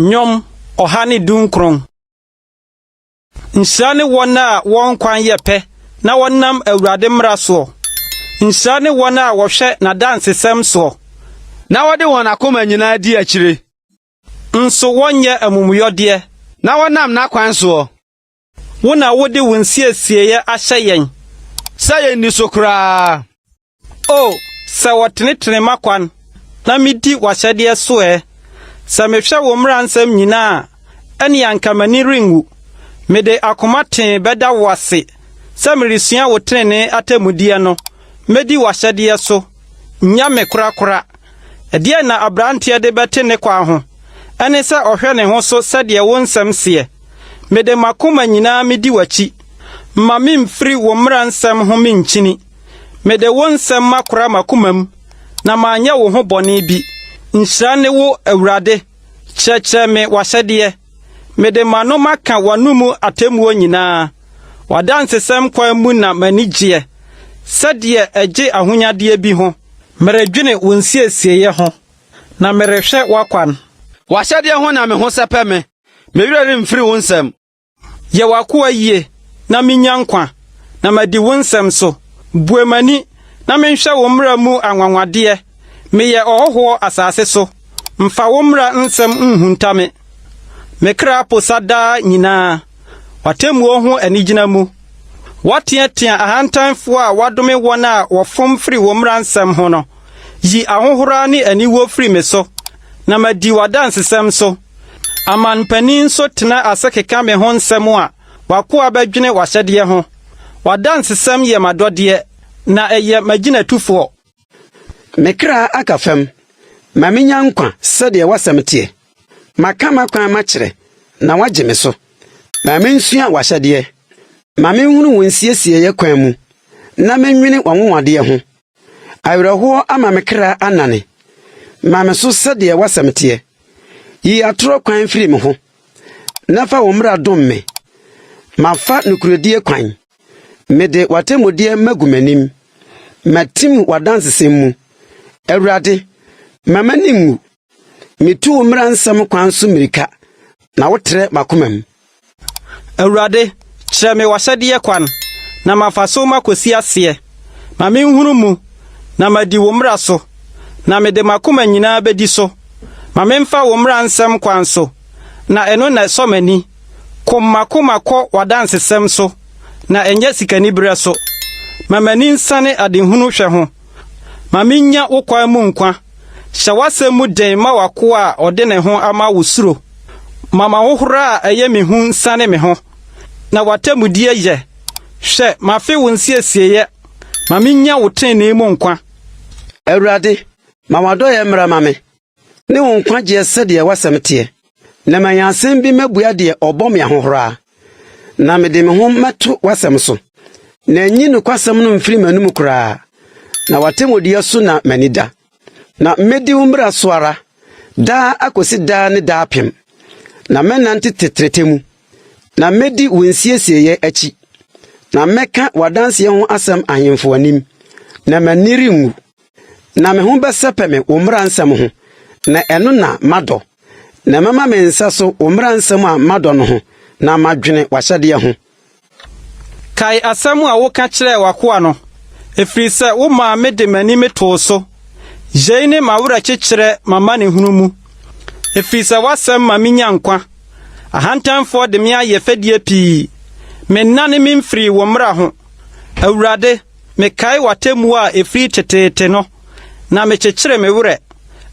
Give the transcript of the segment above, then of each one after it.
Nyom ohane dunkron. Nhyira ne wɔn a wɔn kwan yɛ pɛ na wɔnam Awurade mmara so. Nhyira ne wɔn a wɔhwɛ n'adansesɛm so. Na wɔde wɔn akoma nyinaa di akyire. Nso wɔnyɛ amumuyɔdeɛ. Na wɔnam n'akwan so. Wo na wode wo nsiesie ahyɛ yɛn. Sɛ yɛn ni so koraa. O, sɛ wɔtenetene makwan na midi w'ahyɛdeɛ so ɛ. Sɛ mehwɛ wo mmara nsɛm nyinaa, ɛne anka m'ani renwu. Mede akoma ten bɛda wo ase. Sɛ meresua wo tenene atemmudeɛ no, medi w'ahyɛdeɛ so. Nya me korakora. Ɛdeɛ na abranteɛ de bɛte ne kwa ho. Ɛne sɛ ɔhwɛ ne ho so sɛdeɛ wo nsɛm seɛ. Mede makoma nyinaa medi w'akyi. Ma memfiri wo mmara nsɛm ho menkyini. Mede wo nsɛm makora makoma mu, na manyɛ wo ho bɔne bi. Nhyira ne wo Awurade, kyerɛkyerɛ me w'ahyɛdeɛ. Mede m'ano maka w'anomu atemmuo nyinaa. W'adansesɛm kwan mu na m'ani gyeɛ. Sɛdeɛ ɛgye ahonyadeɛ bi ho. Meredwene wo nsiesie ho, na merehwɛ w'akwan. W'ahyɛdeɛ ho na me ho sɛpɛ me. Me werɛ remfiri wo nsɛm. Yɛ w'akoa yie, na minya nkwa, na madi wo nsɛm so. Bue m'ani, na menhwɛ wo mmara mu anwanwadeɛ. Meyɛ ɔhɔhoɔ asase so. Mfa wo mmara nsɛm nhunta me. Me kra posa daa nyinaa. Watemmuo ho anigyina mu. Wateatea ahantanfo a wadome wɔn a wɔfom firi wo mmara nsɛm ho no. Yi ahohora ne aniwo firi me so, na madi w'adansesɛm so. Amanpanin nso tena ase keka me ho nsɛm a wakoa bɛdwene w'ahyɛdeɛ ho. W'adansesɛm yɛ m'adɔdeɛ, na ɛyɛ magyinatufoɔ. Me kra aka fam, ma menya nkwa sɛdeɛ wasɛm teɛ. Maka makwan makyerɛ, na wagye me so. Ma mensua w'ahyɛdeɛ. Ma menhunu wo nsiesie kwan mu, na menwene w'anwonwadeɛ ho. Awerɛhoɔ ama me kra anane. Ma me so sɛdeɛ wasɛm teɛ. Yi atoro kwan firi me ho. Na fa wo mmara dom me. Mafa nukuredie kwan. Mede w'atemmudeɛ magu m'anim. Matim w'adansesɛm mu. Awurade, ma m'ani nwu. Mitu wo mmara nsɛm kwan so mmirika, na wotrɛ makoma mu. Awurade, kyerɛ me w'ahyɛdeɛ kwan, na mafa so makosi aseɛ. Ma menhunu mu, na madi wo mmara so, na mede makoma nyinaa bedi so. Ma memfa wo mmara nsɛm kwan so, na ɛno na ɛsɔ m'ani. Kom makoma kɔ w'adansesɛm so, na ɛnyɛ sikanibere so. Ma m'ani nsane adehunu hwɛ ho. Ma menya wo kwan mu nkwa. Hyɛ w'asɛm mu den ma w'akoa a ɔde ne ho ama wo suro. Ma m'ahohora a ɛyɛ me hu nsane me ho. Na w'atemmudeɛ yɛ. Hwɛ, mafe wo nsiesie. Ma menya wo trenee mu nkwa. Awurade, ma w'adɔyɛ mmara ma me. Ne wo nkwagyeɛ sɛdeɛ wasɛm teɛ. Na ma yɛn asɛm bi mabua deɛ ɔbɔ me ahohora. Na mede me ho mɛto wasɛm so. Na nyi nokwasɛm no mfiri m'anum koraa. Na w'atemmudeɛ so na m'ani da. Na medi wo mmara so ara. Daa akosi daa ne daa pem. Na mɛnante tetrete mu. Na medi wo nsiesie akyi. Na mɛka w'adanseɛ ho asɛm ahemfo anim. Na m'ani renwu. Na me ho bɛsɛpɛ me wo mmara nsɛm ho. Na ɛno na madɔ. Na mama me nsa so wo mmara nsɛm a madɔ no ho. Na madwene w'ahyɛdeɛ ho. Kae asɛm a woka kyerɛ w'akoa no. Ɛfiri sɛ wo maa me de m'ani metoo so. Yei ne m'awerɛkyekyerɛ mama ne hunu mu. Ɛfiri sɛ w'asɛm ma menya nkwa. Ahantanfoɔ de me ayɛ fɛdeɛ pii. Mennane memfiri wo mmara ho. Awurade, mekae w'atemmuo a ɛfiri teteete no. Na mekyekyere me werɛ.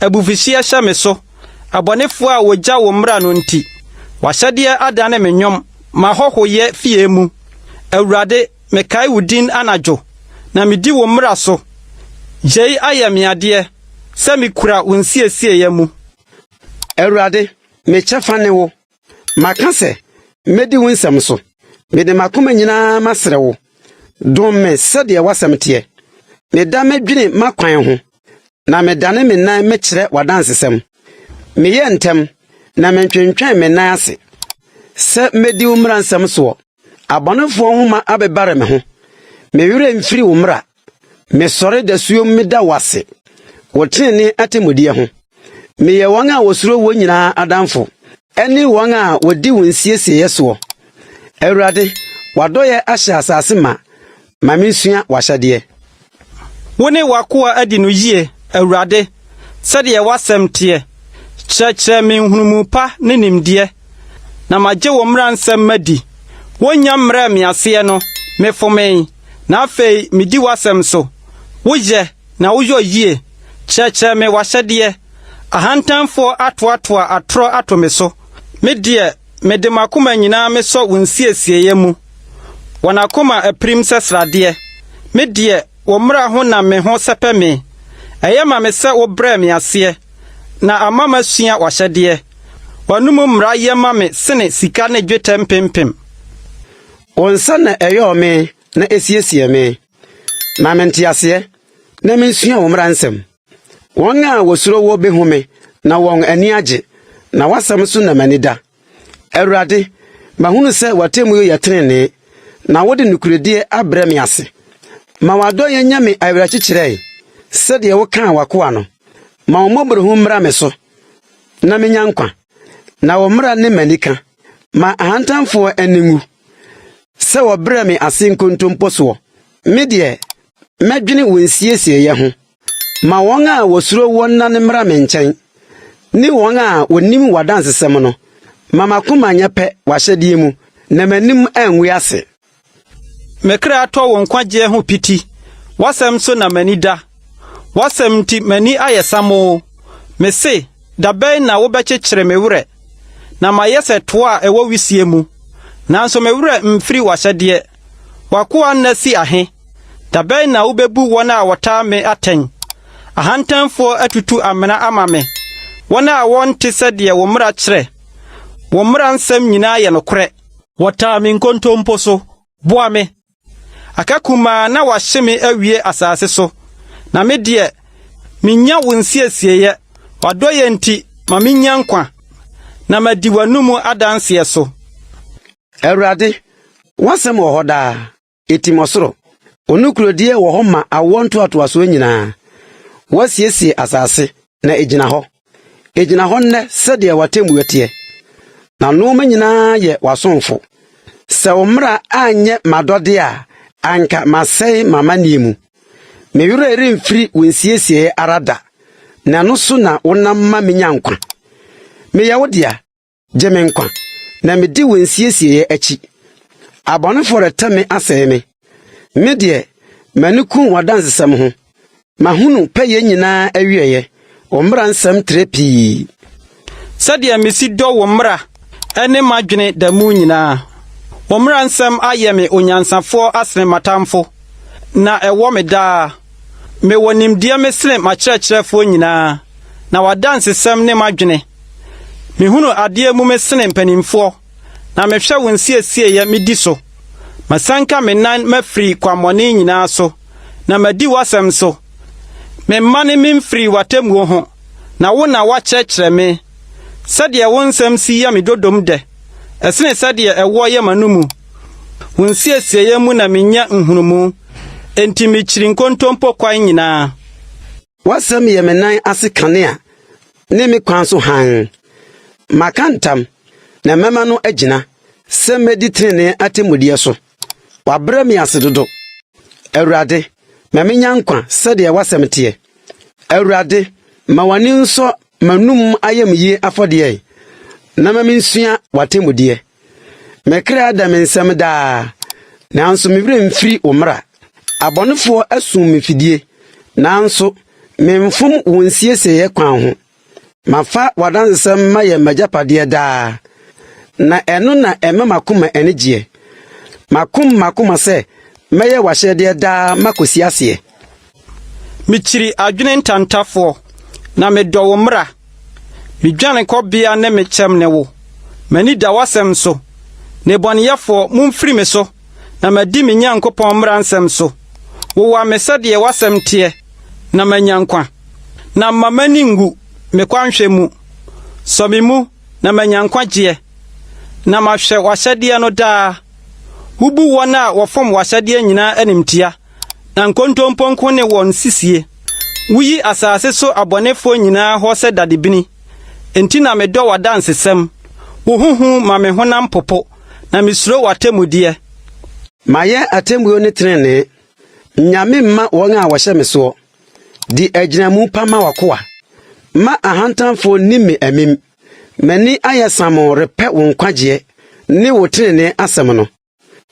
Abufuhyeɛ hyɛ me so. Abɔnefoɔ a wogya wo mmara no nti. W'ahyɛdeɛ adane me nnwom. Mahɔhoyɛ fie mu. Awurade, mekae wo din anadwo. Na medi wo mmara so. Yei ayɛ me adeɛ. Sɛ mikura wo nsiesie mu. Awurade, mekyɛfa ne wo. Maka sɛ, medi wo nsɛm so. Mede makoma nyinaa masrɛ wo. Dom me sɛdeɛ wasɛm teɛ. Meda medwene makwan ho. Na medane me nan mekyerɛ w'adansesɛm. Meyɛ ntɛm, na mentwentwɛn me nan ase. Sɛ medi wo mmara nsɛm soɔ. Abɔnefoɔ nhoma abɛbare me ho. Me werɛ mfiri wo mmara. Mesɔre dasuom meda wase. Wo trenee atemmudeɛ ho. Meyɛ wɔn a wosuro wo nyinaa adamfo. ɛne wɔn a wɔdi wɔn nsiesie so. Awurade, wadɔyɛ ahyɛ asase ma mensua wahyɛdeɛ. Wo ne wakoa adi no yie, Awurade, sɛdeɛ wasɛm teɛ. Kyerɛkyerɛ me nhunumu pa ne nimdeɛ, na magye wo mmara nsɛm madi. Wonya mmara me aseɛ no, mefome, na afei medi wasɛm so. Woyɛ na woyɛ yie, kyerɛkyerɛ me wahyɛdeɛ. Ahantanfoɔ atoatoa atorɔ ato me so. Me deɛ, mede makoma nyinaa mesɔ wo nsiesie mu. Wɔnakoma apirim sɛ sradeɛ. Me deɛ, wo mmara ho na me ho sɛpɛ me. Ɛyɛ ma me sɛ wo brɛ me aseɛ, na ama masua wahyɛdeɛ. Wɔnum mmara yɛ ma me sene sika ne dwetɛ mpempem. Wo nsa na ɛyɛ me na esiesie me. Ma mente aseɛ, na mensua wo mmara nsɛm. Wɔn a wɔsuro wo behu me, na wɔn ani agye, na wasɛm so na m'ani da. Awurade, mahunu sɛ w'atemmu yɛ trenee, na wode nokorɛdie abrɛ me ase. Ma wadɔyɛ nya me awerɛkyekyerɛ, sɛdeɛ wokaa w'akoa no. Ma wo mmɔborɔhu mmra me so, na menya nkwa, na wo mmara ne m'anika. Ma ahantanfoɔ ani ngu, sɛ wɔbrɛ me ase nkontompo soɔ. Me deɛ, mɛdwene wo nsiesie ho. Ma wɔn a wɔsuro wo na ne mmra me nkyɛn, ne wɔn a wɔnim w'adansesɛm no. Ma makoma nyɛ pɛ w'ahyɛdeɛ mu, na m'anim angu ase. Mekra atɔ wo nkwagye ho piti, wasɛm so na m'ani da. Wasɛm nti m'ani ayɛ samo. Me se, dabɛn na wobɛkyekyere me werɛ, na mayɛ sɛ toa a ɛwɔ wisie mu. Nanso me werɛ mfiri w'ahyɛdeɛ. Wakoa nna si ahe, dabɛn na wobɛbu wɔn a wɔtaa me atɛn. Ahantanfoɔ atutu amena ama me, wɔn a wɔnte sɛdeɛ wo mmara kyerɛ. Wo mmara nsɛm nyinaa yɛ nokorɛ. Wɔtaa me nkontompo so, boa me. Akakuma na wahye me awie asase so. Na me deɛ, minya wo nsiesie, wadɔyɛ nti ma minya nkwa, na madi w'anumu adanseɛ so. Awurade, wasɛm wɔ hɔ daa, etim ɔsoro. Onukurodie wɔ hɔ ma awoɔ ntoatoasoɔ nyinaa. Wasiesie asase na egyina hɔ. Egyina hɔ nnɛ sɛdeɛ w'atemmu teɛ. Na nneɛma nyinaa yɛ w'asomfo. Sɛ wo mmara anyɛ m'adɔde a, anka masɛe m'amanneɛ mu. Me werɛ remfiri wo nsiesie ara da, na no so na wonam ma menya nkwa. Meyɛ wo dea, gye me nkwa, na medi wo nsiesie akyi. Abɔnefoɔ reta me asɛe me. Me deɛ, m'ani ku w'adansesɛm ho. Mahunu pɛyɛ nyinaa awieɛ, wo mmara nsɛm tere pii. Sɛdeɛ mesi dɔ wo mmara, ɛne m'adwene da mu nyinaa. Wo mmara nsɛm ayɛ me onyansafoɔ asene matamfo, na ɛwɔ me daa. Mewɔ nimdeɛ mesene makyerɛkyerɛfoɔ nyinaa, na wadansesɛm ne m'adwene. Mehunu adeɛ mu mesene mpanimfoɔ, na mehwɛ wo nsiesie medi so. Masanka me nan mafiri kwammɔne nyinaa so, na madi w'asɛm so. Memma ne memfiri w'atemmuo ho, na wo na wakyerɛkyerɛ me. Sɛdeɛ wo nsɛm si yɛ me dodom dɛ, ɛsene sɛdeɛ ɛwɔ yɛ m'anumu. Wo nsiesie mu na menya nhunumu, enti mekyiri nkontompo kwan nyinaa. Wasɛm yɛ me nan ase kanea, ne me kwan so hann. Maka ntam, na mɛma no agyina, sɛ medi trenee atemmudeɛ so. Wabrɛ me ase dodo. Awurade, ma menya nkwa sɛdeɛ wasɛm teɛ. Awurade, ma w'ani nsɔ m'anum ayɛ me yie afɔdeɛ, na ma mensua w'atemmudeɛ. Mekra da me nsɛm daa, nanso me werɛ mfiri wo mmara. Abɔnefoɔ asum me fidie, nanso memfom wo nsiesie kwan ho. Mafa w'adansesɛm ma yɛ m'agyapadeɛ daa, na ɛno na ɛma makoma ani gyeɛ. Makoma sɛ mɛyɛ w'ahyɛdeɛ daa makosi aseɛ. Mekyiri adwene ntantafoɔ, na medɔ wo mmara. Medwane kɔbea ne mekyɛm ne wo. M'ani da w'asɛm so. Nnebɔneyɛfoɔ mumfiri me so, na madi me Nyankopɔn mmara nsɛm so. Wowa me sɛdeɛ w'asɛm teɛ, na manya nkwa. Na mma m'ani ngu me kwanhwɛ mu. Sɔ me mu, na manya nkwagyeɛ. Na mahwɛ w'ahyɛdeɛ no daa. Wubu wɔn a wɔfom w'ahyɛdeɛ nyinaa animtia, na nkontompo nko ne wɔn sisie. Wuyi asase so abɔnefoɔ nyinaa hɔ sɛ dadebini. Enti na medɔ w'adansesɛm. Wo huhu ma me honam popo na misuro watemude. Maye atemmuo ne trene. Nyame mma wɔn a wɔhyɛ me so. Di agyinamu pa ma wakoa. Ma ahantanfo ni me amim. Mani ayasamo repɛ wo nkwagye ne wo trene asɛm no.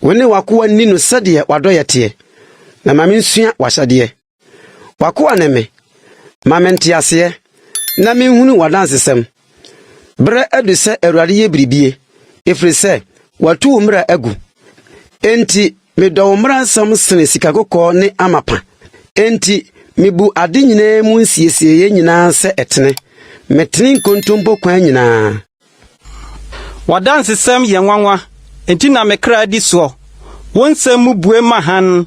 Wo ne wakoa ni no sɛdeɛ wadɔyɛ teɛ. Na ma mensua wahyɛdeɛ. Wakoa ne me. Ma mentiaseɛ. Na menhunu wadansesɛm. Bre adu sɛ Awurade yɛ biribie. Ɛfiri sɛ watu wo mmara agu. Enti medɔ wo mmara nsɛm sene sikakɔkɔɔ ne amapa. Enti mebu ade nyinaa mu nsiesie nyinaa sɛ ɛtene. Metene nkontompo kwan nyinaa. Wadansesɛm yɛ nwanwa. Enti na mekra di so. Wonsɛm mu bue ma han.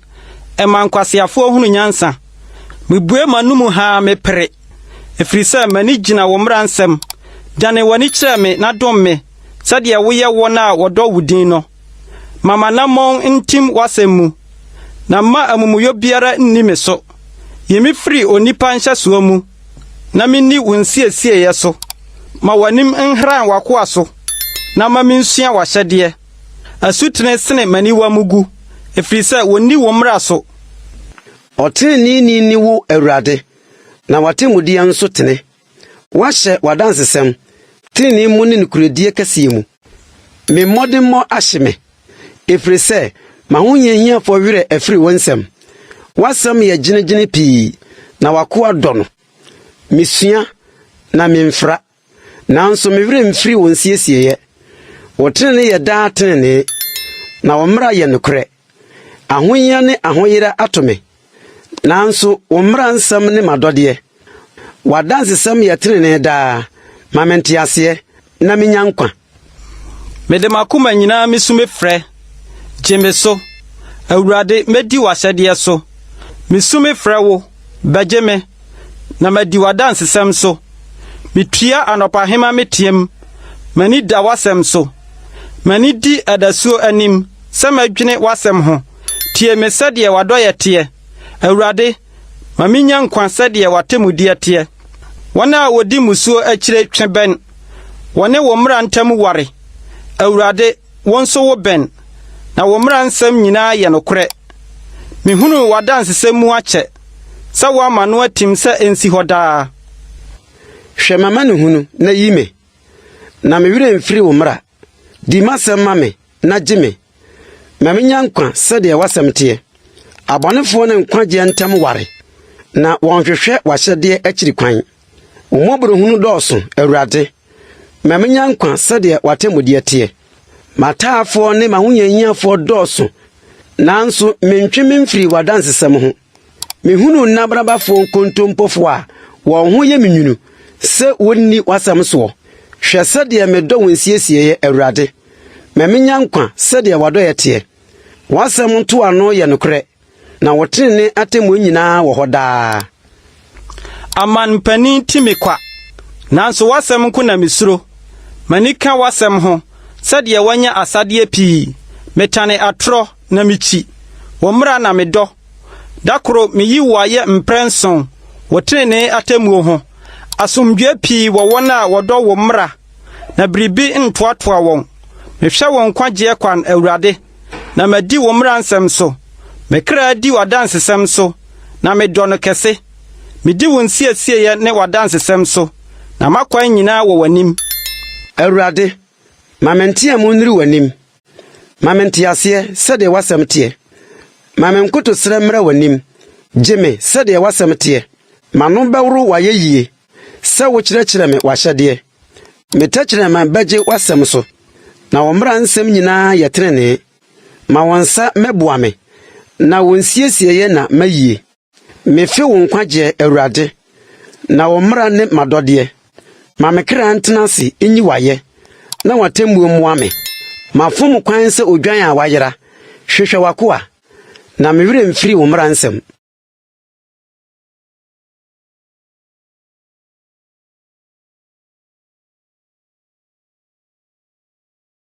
Ɛma nkwasiafo hunu nyansa. Mebue manumu ha mepere. Ɛfiri sɛ mani gyina wo mmara nsɛm. Dane wani kyerɛ me na dom me. Sɛdeɛ woyɛ wɔn a wɔdɔ wo din no. Mama na mon ntim wasɛm mu. Na ma amumuyɔ biara nni me so. Yemi firi onipa nhyɛsoɔ mu. Na minni wo nsiesie so. Ma wanim nhran wakoa so. Na ma minsua wahyɛdeɛ. Asutene sene maniwa mugu. Ɛfiri sɛ wonni wo mmara so. Ɔtene ni wo Awurade. Na watemudeɛ nso tene. Wahyɛ wadansesɛm. Tene mu ne nukuredie kɛseɛ mu. Me mmɔdemmɔ ahye me. Ɛfiri sɛ ma ho hiahiafo werɛ afiri wo nsɛm. Wasɛm yɛ gyinagyina pii. Na wakoa dɔ no. Mesua na memfra. Nanso me werɛ mfiri wo nsiesie. Wo tene yɛ daa tene. Na wo mmara yɛ nokorɛ. Ahohia ne ahoyera ato me. Nanso wo mmara nsɛm ne madɔdeɛ. Wadansesɛm yɛ tene daa. Ma mentiaseɛ na menya nkwa. Mede makoma nyinaa misume frɛ. Gye so. Awurade medi wahyɛdeɛ so. Misume frɛ wo. Bɛgye me. Na madi wadansesɛm so. Metua anɔpahema metiem. Mani da wasɛm so. Mani di adasuo anim. Sɛ madwene wasɛm ho. Tie me sɛdeɛ wadɔyɛ teɛ. Awurade, ma menya nkwa sɛdeɛ watemudeɛ teɛ. Wɔn a wodi musuo akyire twe bɛn. Wɔne wo mmara ntam ware. Awurade, wɔn so wo bɛn. Na wo mmara nsɛm nyinaa yɛ nokorɛ. Mehunu wadansesɛm mu akyɛ. Sɛ woama no atim sɛ ensi hɔ daa. Hwɛ mama ne hunu na yi me. Na me werɛ mfiri wo mmara. Di masɛm ma me na gye me. Ma menya nkwa sɛdeɛ wasɛm teɛ. Abɔnefoɔ ne nkwagye ntam ware. Na wɔnhwehwɛ wahyɛdeɛ akyiri kwan. Wo mmɔborɔhunu dɔɔso, Awurade. Ma menya nkwa sɛdeɛ watemudeɛ teɛ. Mataafoɔ ne mahonyahiafoɔ dɔɔso. Nanso mentwe memfiri wadansesɛm ho. Mehunu nnabrabafoɔ nkontompofoɔ a wɔn ho yɛ menwunu sɛ wonni wasɛm soɔ. Hwɛ sɛdeɛ medɔ wo nsiesie Awurade. Ma menya nkwa sɛdeɛ wadɔyɛ teɛ. Wasɛm nto ano yɛ nokorɛ. Na wo tene atemmu nyinaa wɔ hɔ daa. Amanpani ti me kwa. Nanso wasɛm nko na misuro. Mani ka wasɛm ho. Sɛdeɛ wanya asadeɛ pii. Metane atrɔ na michi. Wo mmara na medɔ. Dakoro miyi wo ayɛ mprɛnson. Wo tene atemmu ho. Asomdwe pii wɔ wɔn a wɔdɔ wo mmara. Na biribi ntoatoa wɔn. Mehwɛ wɔn kwagye kwan Awurade. Na madi wo mmara nsɛm so. Mekra di wadansesɛm so. Na medɔ no kɛse. Medi wo nsiesie ne wadansesɛm so. Na makwan nyinaa wɔ w'anim. Awurade, ma mentia mu nniri w'anim. Ma mentiaseɛ sɛdeɛ wasɛm teɛ. Ma menkotosrɛ mmra w'anim. Gye me sɛdeɛ wasɛm teɛ. Ma no bɛworo wayɛ yie. Sɛ wo kyerɛkyerɛ me wahyɛdeɛ. Metɛkyerɛ ma bɛgye wasɛm so. Na wo mmara nsɛm nyinaa yɛ tenenee. Ma wo nsa mɛboa me. Na wo nsiesie na mayie. Mefe wo nkwagye Awurade. Na wo mmara ne madɔdeɛ. Ma me kra ntena ase enyi wayɛ. Na watemmuo mmoa me. Ma fom kwan sɛ odwan a wayera. Hwehwɛ wakoa. Na me werɛ mfiri wo mmara nsɛm.